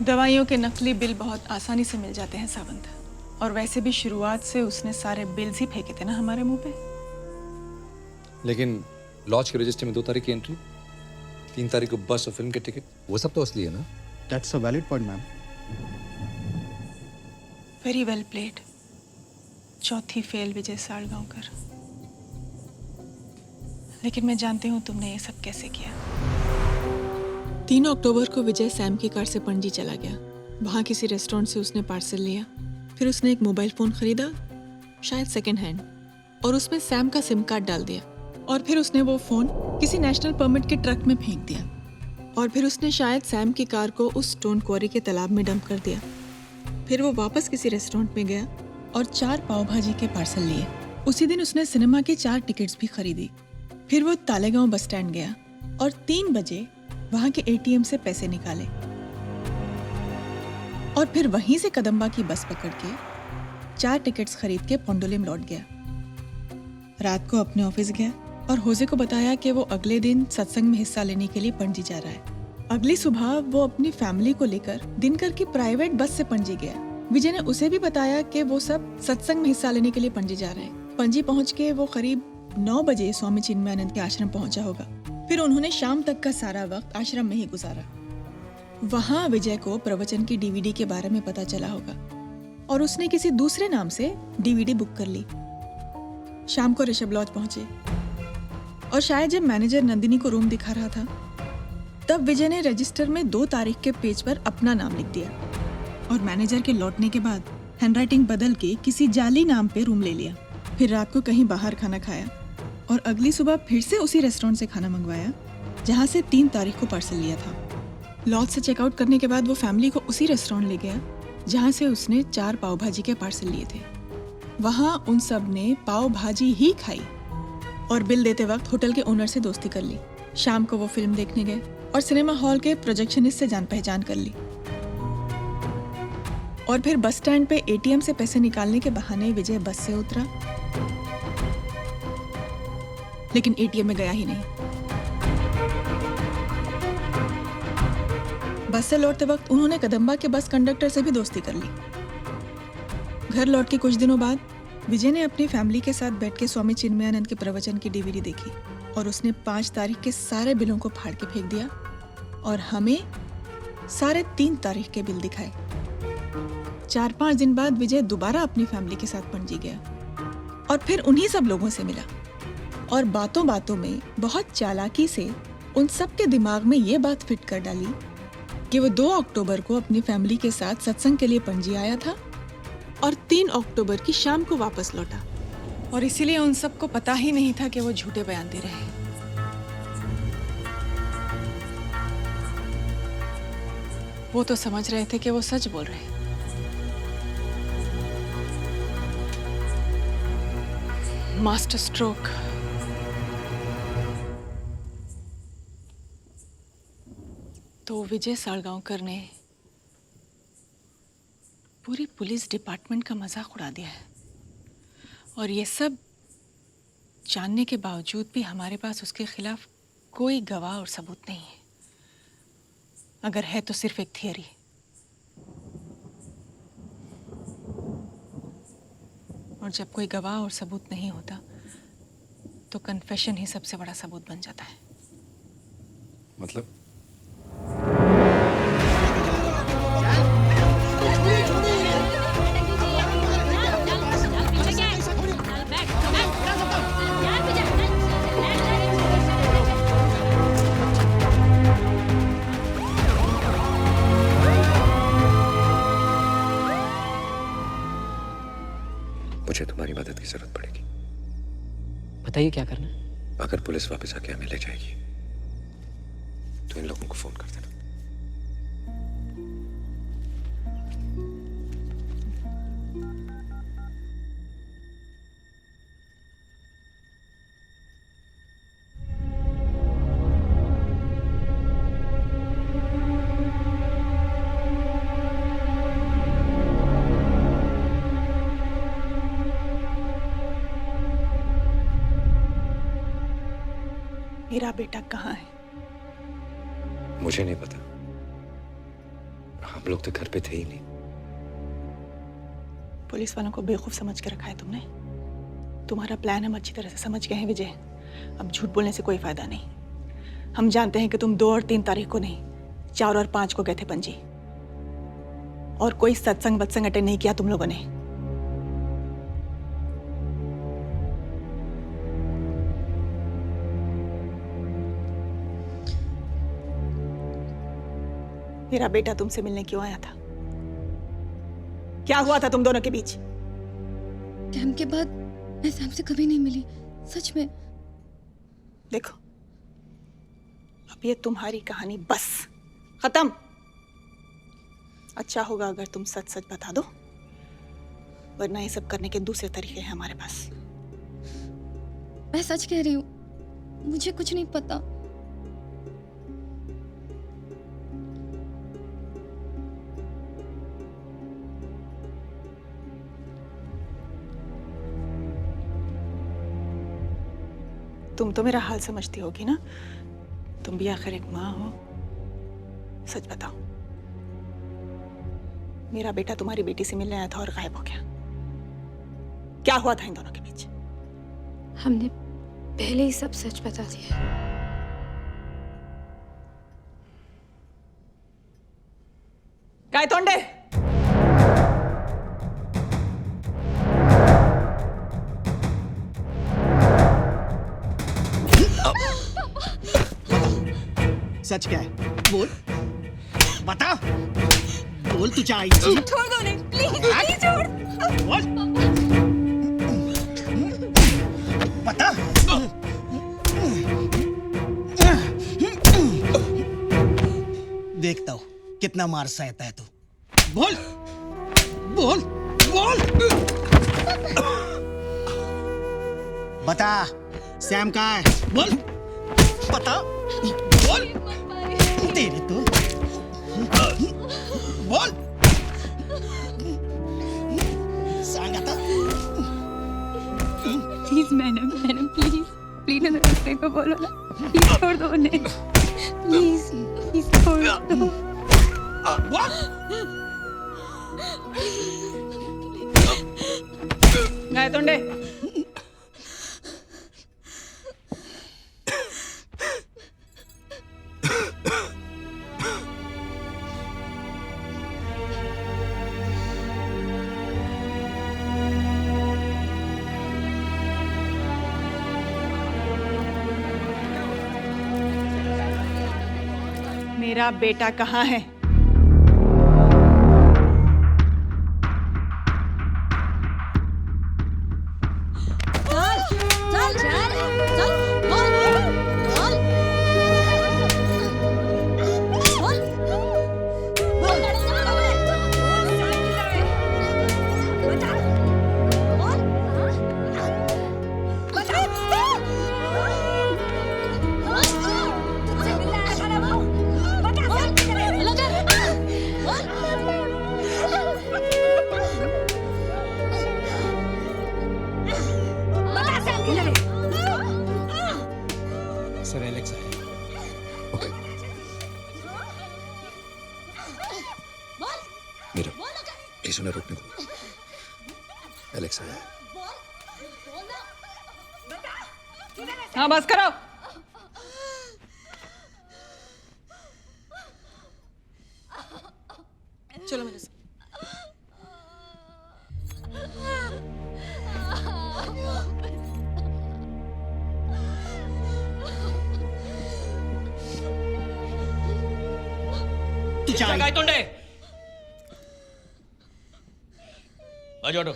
दवाइयों के नकली बिल बहुत आसानी से मिल जाते हैं सावंत। और वैसे भी शुरुआत से उसने सारे बिल्स ही फेंके थे ना हमारे मुंह पे। लेकिन लॉज के रजिस्टर में 2 तारीख की एंट्री, 3 तारीख को बस और फिल्म के टिकट, वो सब तो असली है ना? That's a valid point, ma'am. Very well played. चौथी फेल विजय सालगांवकर। लेकिन मैं जानती हूँ तुमने ये सब कैसे किया। 3 अक्टूबर को विजय सैम की कार से पणजी चला गया। वहाँ किसी रेस्टोरेंट से उसने पार्सल लिया। फिर उसने एक मोबाइल फ़ोन खरीदा, शायद सेकेंड हैंड, और उसमें सैम का सिम कार्ड डाल दिया। और फिर उसने वो फ़ोन किसी नेशनल परमिट के ट्रक में फेंक दिया। और फिर उसने शायद सैम की कार को उस स्टोन क्वारी के तालाब में डंप कर दिया। फिर वो वापस किसी रेस्टोरेंट में गया और 4 पाव भाजी के पार्सल लिए। उसी दिन उसने सिनेमा की 4 टिकट्स भी खरीदी। फिर वो तालेगांव बस स्टैंड गया और 3 बजे वहाँ के एटीएम से पैसे निकाले और फिर वहीं से कदम्बा की बस पकड़ के 4 टिकट्स खरीद के पोंडोलिम लौट गया। रात को अपने ऑफिस गया और होजे को बताया कि वो अगले दिन सत्संग में हिस्सा लेने के लिए पणजी जा रहा है। अगली सुबह वो अपनी फैमिली को लेकर दिनकर की प्राइवेट बस से पणजी गया। विजय ने उसे भी बताया कि वो सब सत्संग में हिस्सा लेने के लिए पणजी जा रहे हैं। पणजी पहुंच के वो करीब 9 बजे स्वामी चिन्मयानंद के आश्रम पहुंचा होगा। फिर उन्होंने शाम तक का सारा वक्त आश्रम में ही गुजारा। वहाँ विजय को प्रवचन की डीवीडी के बारे में पता चला होगा और उसने किसी दूसरे नाम से डीवीडी बुक कर ली। शाम को ऋषभ लॉज पहुंचे और शायद जब मैनेजर नंदिनी को रूम दिखा रहा था तब विजय ने रजिस्टर में 2 तारीख के पेज पर अपना नाम लिख दिया और मैनेजर के लौटने के बाद हैंडराइटिंग बदल के किसी जाली नाम पे रूम ले लिया। फिर रात को कहीं बाहर खाना खाया और अगली सुबह फिर से उसी रेस्टोरेंट से खाना मंगवाया जहाँ से 3 तारीख को पार्सल लिया था। लॉज से चेकआउट करने के बाद वो फैमिली को उसी रेस्टोरेंट ले गया जहाँ से उसने 4 पाव भाजी के पार्सल लिए थे। वहाँ उन सब ने पाव भाजी ही खाई और बिल देते वक्त होटल के ओनर से दोस्ती कर ली। शाम को वो फिल्म देखने गए और सिनेमा हॉल के प्रोजेक्शनिस्ट से जान पहचान कर ली। और फिर बस स्टैंड पे एटीएम से पैसे निकालने के बहाने विजय बस से उतरा, लेकिन एटीएम में गया ही नहीं। बस से लौटते वक्त उन्होंने कदम्बा के बस कंडक्टर से भी दोस्ती कर ली। घर लौट के कुछ दिनों बाद विजय ने अपनी फैमिली के साथ बैठ के स्वामी चिन्मयानंद के प्रवचन की डीवीडी देखी और उसने 5 तारीख के सारे बिलों को फाड़ के फेंक दिया और हमें सारे 3 तारीख के बिल दिखाए। 4-5 दिन बाद विजय दोबारा अपनी फैमिली के साथ पणजी गया और फिर उन्हीं सब लोगों से मिला और बातों बातों में बहुत चालाकी से उन सब के दिमाग में ये बात फिट कर डाली कि वो 2 अक्टूबर को अपनी फैमिली के साथ सत्संग के लिए पणजी आया था और 3 अक्टूबर की शाम को वापस लौटा और इसीलिए उन सबको पता ही नहीं था कि वो झूठे बयान दे रहे हैं। वो तो समझ रहे थे कि वो सच बोल रहे हैं। Master stroke. तो विजय सालगांवकर ने पूरी पुलिस डिपार्टमेंट का मजाक उड़ा दिया है और ये सब जानने के बावजूद भी हमारे पास उसके खिलाफ कोई गवाह और सबूत नहीं है। अगर है तो सिर्फ एक थियरी। और जब कोई गवाह और सबूत नहीं होता तो कन्फेशन ही सबसे बड़ा सबूत बन जाता है। मतलब मुझे तुम्हारी मदद की जरूरत पड़ेगी। बताइए क्या करना है? अगर पुलिस वापस आके हमें ले जाएगी तो इन लोगों को फोन कर देना। मेरा बेटा कहाँ है? मुझे नहीं पता। हम लोग तो घर पे थे ही नहीं। पुलिस वालों को बेवकूफ समझ के रखा है तुमने। तुम्हारा प्लान हम अच्छी तरह से समझ गए हैं विजय। अब झूठ बोलने से कोई फायदा नहीं। हम जानते हैं कि तुम 2 और 3 तारीख को नहीं, 4 और 5 को गए थे पणजी, और कोई सत्संग वत्संग अटेंड नहीं किया तुम लोगों ने। मेरा बेटा तुमसे मिलने क्यों आया था? क्या हुआ था तुम दोनों के बीच? कैंप के बाद मैं सैम से कभी नहीं मिली, सच में। देखो, अब ये तुम्हारी कहानी बस खत्म। अच्छा होगा अगर तुम सच सच बता दो, वरना ये सब करने के दूसरे तरीके हैं हमारे पास। मैं सच कह रही हूँ, मुझे कुछ नहीं पता। तुम तो मेरा हाल समझती होगी ना, तुम भी आखिर एक माँ हो। सच बताओ, मेरा बेटा तुम्हारी बेटी से मिलने आया था और गायब हो गया। क्या हुआ था इन दोनों के बीच? हमने पहले ही सब सच बता दिया। गायतोंडे, सच क्या है? बोल, बता, बोल तू चाहे थी? छोड़ दो नहीं, प्लीज प्लीज छोड़। बोल, बता। देखता हूँ कितना मार सहता है तू। बोल, बोल, बोल। बता, सैम कहाँ है? बोल, बता, बोल। तेरे तो बोल, सांगता। Please madam, madam please please उन्हें रास्ते पे बोलो ना, प्लीज छोड़ दो उन्हें, प्लीज प्लीज छोड़ दो। गायतोंडे, मेरा बेटा कहाँ है? सर एलेक्स आया। मीरा, प्लीज उन्हें रोकने को। एलेक्स आया है। हाँ बस करो। चलो मेरे साथ। तू चाहे गायतोंडे, आ जाओ।